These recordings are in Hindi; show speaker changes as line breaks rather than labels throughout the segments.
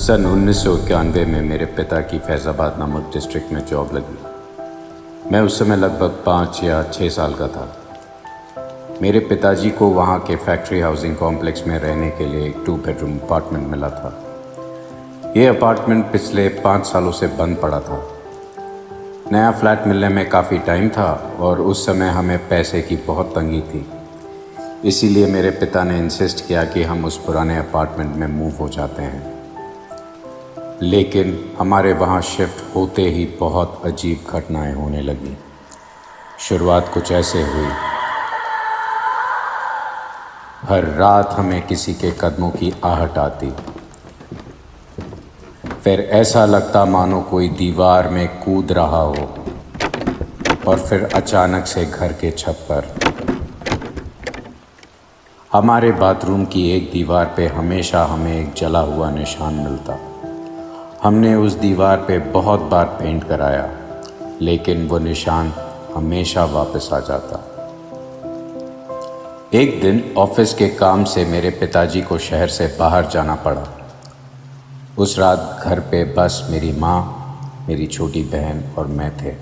सन 1991 में मेरे पिता की फैज़ाबाद नामक डिस्ट्रिक्ट में जॉब लगी। मैं उस समय लगभग 5 या 6 साल का था। मेरे पिताजी को वहाँ के फैक्ट्री हाउसिंग कॉम्प्लेक्स में रहने के लिए एक 2 बेडरूम अपार्टमेंट मिला था। ये अपार्टमेंट पिछले 5 सालों से बंद पड़ा था। नया फ्लैट मिलने में काफ़ी टाइम था और उस समय हमें पैसे की बहुत तंगी थी। इसीलिए मेरे पिता ने इंसिस्ट किया कि हम उस पुराने अपार्टमेंट में मूव हो जाते हैं। लेकिन हमारे वहाँ शिफ्ट होते ही बहुत अजीब घटनाएं होने लगी। शुरुआत कुछ ऐसे हुई। हर रात हमें किसी के कदमों की आहट आती। फिर ऐसा लगता मानो कोई दीवार में कूद रहा हो। और फिर अचानक से घर के छत पर हमारे बाथरूम की एक दीवार पे हमेशा हमें एक जला हुआ निशान मिलता। हमने उस दीवार पे बहुत बार पेंट कराया, लेकिन वो निशान हमेशा वापस आ जाता। एक दिन ऑफिस के काम से मेरे पिताजी को शहर से बाहर जाना पड़ा। उस रात घर पे बस मेरी माँ, मेरी छोटी बहन और मैं थे।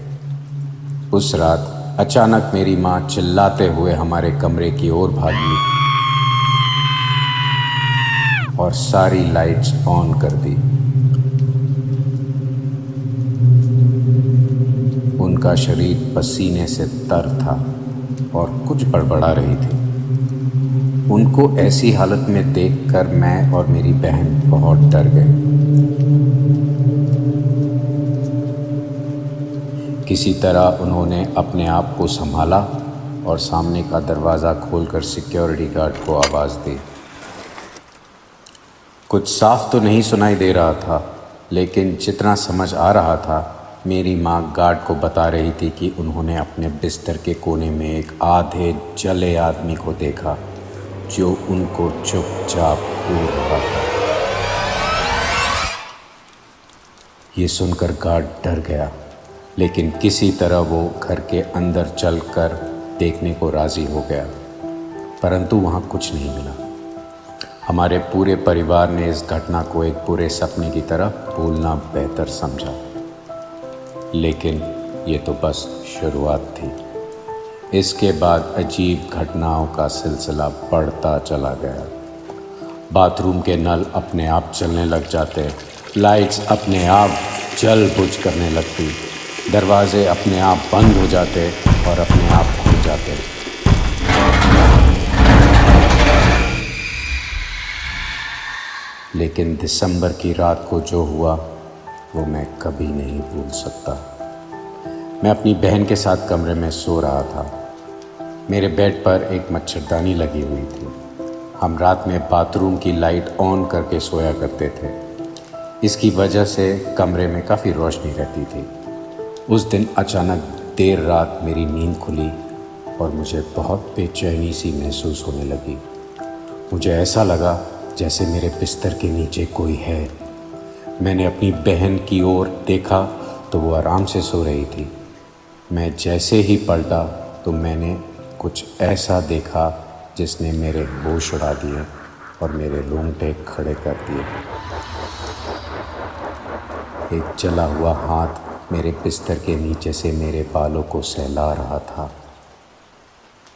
उस रात अचानक मेरी माँ चिल्लाते हुए हमारे कमरे की ओर भागी और सारी लाइट्स ऑन कर दी। उनका शरीर पसीने से तर था और कुछ बड़बड़ा रही थी। उनको ऐसी हालत में देखकर मैं और मेरी बहन बहुत डर गए। किसी तरह उन्होंने अपने आप को संभाला और सामने का दरवाज़ा खोलकर सिक्योरिटी गार्ड को आवाज़ दी। कुछ साफ तो नहीं सुनाई दे रहा था, लेकिन जितना समझ आ रहा था, मेरी माँ गार्ड को बता रही थी कि उन्होंने अपने बिस्तर के कोने में एक आधे जले आदमी को देखा जो उनको चुपचाप घूर रहा था। ये सुनकर गार्ड डर गया, लेकिन किसी तरह वो घर के अंदर चलकर देखने को राज़ी हो गया, परंतु वहाँ कुछ नहीं मिला। हमारे पूरे परिवार ने इस घटना को एक बुरे सपने की तरह भूलना बेहतर समझा। लेकिन ये तो बस शुरुआत थी। इसके बाद अजीब घटनाओं का सिलसिला बढ़ता चला गया। बाथरूम के नल अपने आप चलने लग जाते, लाइट्स अपने आप जल बुझ करने लगती, दरवाजे अपने आप बंद हो जाते और अपने आप खुल जाते। लेकिन दिसंबर की रात को जो हुआ वो मैं कभी नहीं भूल सकता। मैं अपनी बहन के साथ कमरे में सो रहा था। मेरे बेड पर एक मच्छरदानी लगी हुई थी। हम रात में बाथरूम की लाइट ऑन करके सोया करते थे। इसकी वजह से कमरे में काफ़ी रोशनी रहती थी। उस दिन अचानक देर रात मेरी नींद खुली और मुझे बहुत बेचैनी सी महसूस होने लगी। मुझे ऐसा लगा जैसे मेरे बिस्तर के नीचे कोई है। मैंने अपनी बहन की ओर देखा तो वो आराम से सो रही थी। मैं जैसे ही पलटा तो मैंने कुछ ऐसा देखा जिसने मेरे होश उड़ा दिए और मेरे रोंगटे खड़े कर दिए। एक जला हुआ हाथ मेरे बिस्तर के नीचे से मेरे बालों को सहला रहा था।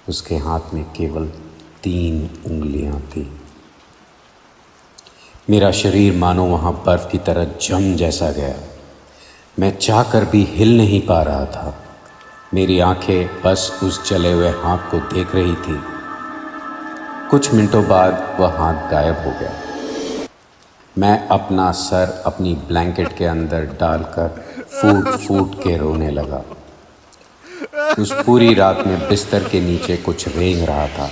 उसके हाथ में केवल 3 उंगलियां थी। मेरा शरीर मानो वहाँ बर्फ़ की तरह जम जैसा गया। मैं चाहकर भी हिल नहीं पा रहा था। मेरी आंखें बस उस जले हुए हाथ को देख रही थी। कुछ मिनटों बाद वह हाथ गायब हो गया। मैं अपना सर अपनी ब्लैंकेट के अंदर डालकर फूट फूट के रोने लगा। उस पूरी रात में बिस्तर के नीचे कुछ रेंग रहा था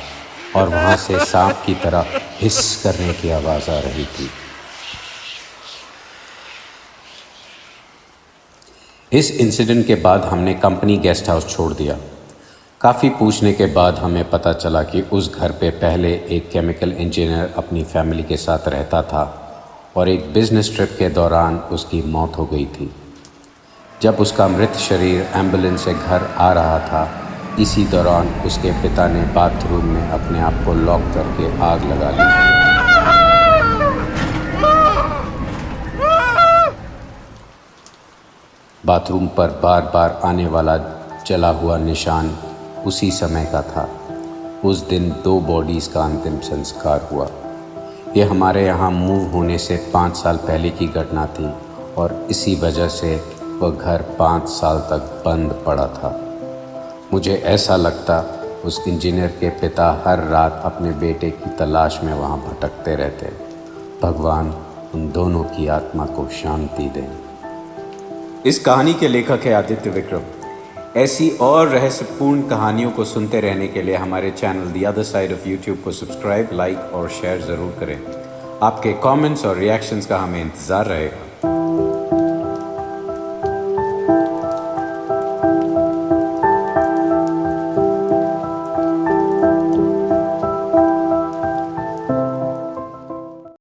और वहाँ से सांप की तरह हिस करने की आवाज़ आ रही थी। इस इंसिडेंट के बाद हमने कंपनी गेस्ट हाउस छोड़ दिया। काफ़ी पूछने के बाद हमें पता चला कि उस घर पे पहले एक केमिकल इंजीनियर अपनी फैमिली के साथ रहता था और एक बिजनेस ट्रिप के दौरान उसकी मौत हो गई थी। जब उसका मृत शरीर एम्बुलेंस से घर आ रहा था, इसी दौरान उसके पिता ने बाथरूम में अपने आप को लॉक करके आग लगा ली। बाथरूम पर बार बार आने वाला जला हुआ निशान उसी समय का था। उस दिन 2 बॉडीज़ का अंतिम संस्कार हुआ। ये हमारे यहाँ मूव होने से 5 साल पहले की घटना थी और इसी वजह से वह घर 5 साल तक बंद पड़ा था। मुझे ऐसा लगता उस इंजीनियर के पिता हर रात अपने बेटे की तलाश में वहाँ भटकते रहते। भगवान उन दोनों की आत्मा को शांति दें। इस कहानी के लेखक है आदित्य विक्रम। ऐसी और रहस्यपूर्ण कहानियों को सुनते रहने के लिए हमारे channel the other side of YouTube को सब्सक्राइब, लाइक और शेयर ज़रूर करें। आपके कमेंट्स और रिएक्शंस का हमें इंतज़ार रहेगा।